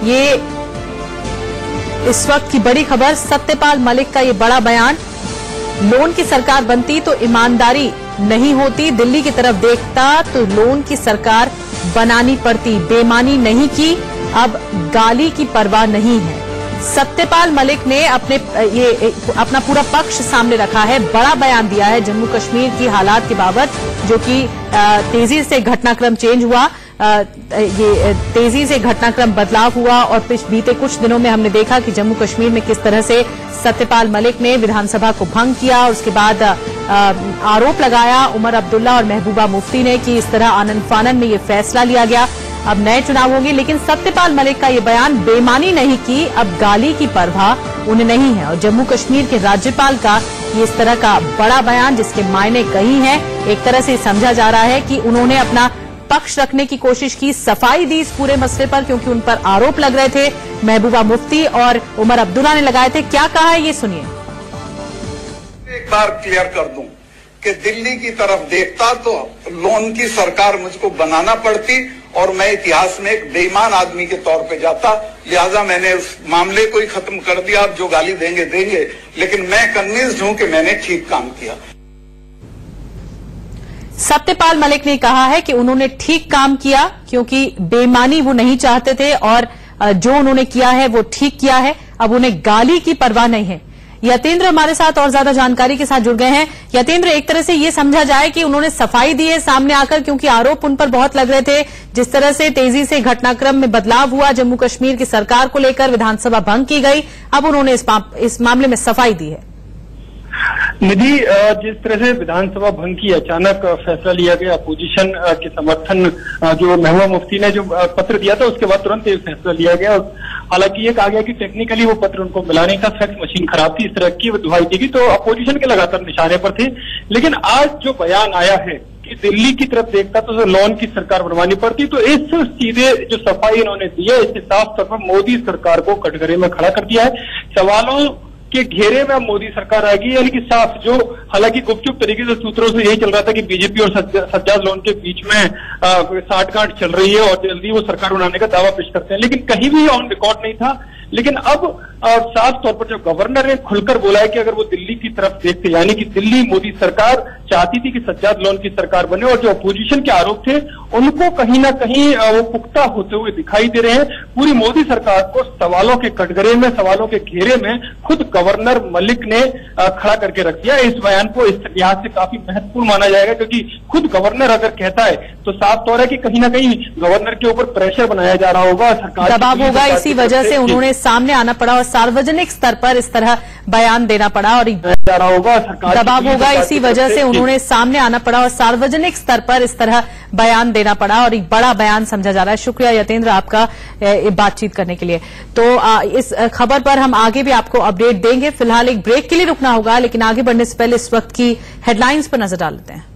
ये इस वक्त की बड़ी खबर, सत्यपाल मलिक का ये बड़ा बयान। लोन की सरकार बनती तो ईमानदारी नहीं होती, दिल्ली की तरफ देखता तो लोन की सरकार बनानी पड़ती, बेईमानी नहीं की, अब गाली की परवाह नहीं है। सत्यपाल मलिक ने अपना पूरा पक्ष सामने रखा है, बड़ा बयान दिया है जम्मू कश्मीर की हालात के बाबत, जो कि तेजी से घटनाक्रम चेंज हुआ, ये तेजी से घटनाक्रम बदलाव हुआ और बीते कुछ दिनों में हमने देखा कि जम्मू कश्मीर में किस तरह से सत्यपाल मलिक ने विधानसभा को भंग किया और उसके बाद आरोप लगाया उमर अब्दुल्ला और महबूबा मुफ्ती ने कि इस तरह आनन फानन में ये फैसला लिया गया। अब नए चुनाव होंगे, लेकिन सत्यपाल मलिक का ये बयान, बेईमानी नहीं की, अब गाली की परवाह उन्हें नहीं है। और जम्मू कश्मीर के राज्यपाल का ये इस तरह का बड़ा बयान, जिसके मायने कई हैं। एक तरह से समझा जा रहा है कि उन्होंने अपना पक्ष रखने की कोशिश की, सफाई दी इस पूरे मसले पर, क्योंकि उन पर आरोप लग रहे थे, महबूबा मुफ्ती और उमर अब्दुल्ला ने लगाए थे। क्या कहा है ये सुनिए। एक बार क्लियर कर दूं कि दिल्ली की तरफ देखता तो लोन की सरकार मुझको बनाना पड़ती और मैं इतिहास में एक बेईमान आदमी के तौर पे जाता, लिहाजा मैंने उस मामले को ही खत्म कर दिया। अब जो गाली देंगे देंगे, लेकिन मैं कन्विंस्ड हूं कि मैंने ठीक काम किया। सत्यपाल मलिक ने कहा है कि उन्होंने ठीक काम किया, क्योंकि बेईमानी वो नहीं चाहते थे और जो उन्होंने किया है वो ठीक किया है, अब उन्हें गाली की परवाह नहीं है। यतेंद्र हमारे साथ और ज्यादा जानकारी के साथ जुड़ गए हैं। यतेंद्र, एक तरह से ये समझा जाए कि उन्होंने सफाई दी है सामने आकर, क्योंकि आरोप उन पर बहुत लग रहे थे। जिस तरह से तेजी से घटनाक्रम में बदलाव हुआ, जम्मू कश्मीर की सरकार को लेकर विधानसभा भंग की गई, अब उन्होंने इस मामले में सफाई दी है। निधि, जिस तरह से विधानसभा भंग की अचानक फैसला लिया गया, अपोजिशन के समर्थन जो महबूबा मुफ्ती ने जो पत्र दिया था उसके बाद तुरंत ये फैसला लिया गया। हालांकि ये कहा गया कि टेक्निकली वो पत्र उनको मिला नहीं था, फैक्स मशीन खराब थी, इस तरह की दुहाई दी गई, तो अपोजिशन के लगातार निशाने पर थे। लेकिन आज जो बयान आया है कि दिल्ली की तरफ देखता तो लोन की सरकार बनवानी पड़ती, तो इस सीधे जो सफाई इन्होंने दी है, इससे साफ तौर पर मोदी सरकार को कटघरे में खड़ा कर दिया है। सवालों के घेरे में अब मोदी सरकार आएगी, यानी कि साफ जो, हालांकि गुपचुप तरीके से सूत्रों से यही चल रहा था कि बीजेपी और सज्जाद लोन के बीच में साठगांठ चल रही है और जल्दी वो सरकार बनाने का दावा पेश करते हैं, लेकिन कहीं भी ऑन रिकॉर्ड नहीं था। लेकिन अब साफ तौर पर जो गवर्नर ने खुलकर बोला है कि अगर वो दिल्ली की तरफ देखते, यानी कि दिल्ली मोदी सरकार चाहती थी कि सज्जाद लोन की सरकार बने, और जो अपोजिशन के आरोप थे उनको कहीं ना कहीं वो पुख्ता होते हुए दिखाई दे रहे हैं। पूरी मोदी सरकार को सवालों के कटघरे में, सवालों के घेरे में खुद गवर्नर मलिक ने खड़ा करके रख दिया। इस बयान को इस लिहाज से काफी महत्वपूर्ण माना जाएगा, क्योंकि खुद गवर्नर अगर कहता है तो साफ तौर है कि कहीं ना कहीं गवर्नर के ऊपर प्रेशर बनाया जा रहा होगा, सरकार दबाव होगा। इसी वजह से उन्होंने सामने आना पड़ा और सार्वजनिक स्तर पर इस तरह बयान देना पड़ा और जा रहा होगा, दबाव होगा। इसी वजह से उन्होंने सामने आना पड़ा और सार्वजनिक स्तर पर इस तरह बयान देना पड़ा और एक बड़ा बयान समझा जा रहा है। शुक्रिया यतेंद्र आपका बातचीत करने के लिए। तो इस खबर पर हम आगे भी आपको अपडेट देंगे। फिलहाल एक ब्रेक के लिए रुकना होगा, लेकिन आगे बढ़ने से पहले इस वक्त की हेडलाइंस पर नजर डाल लेते हैं।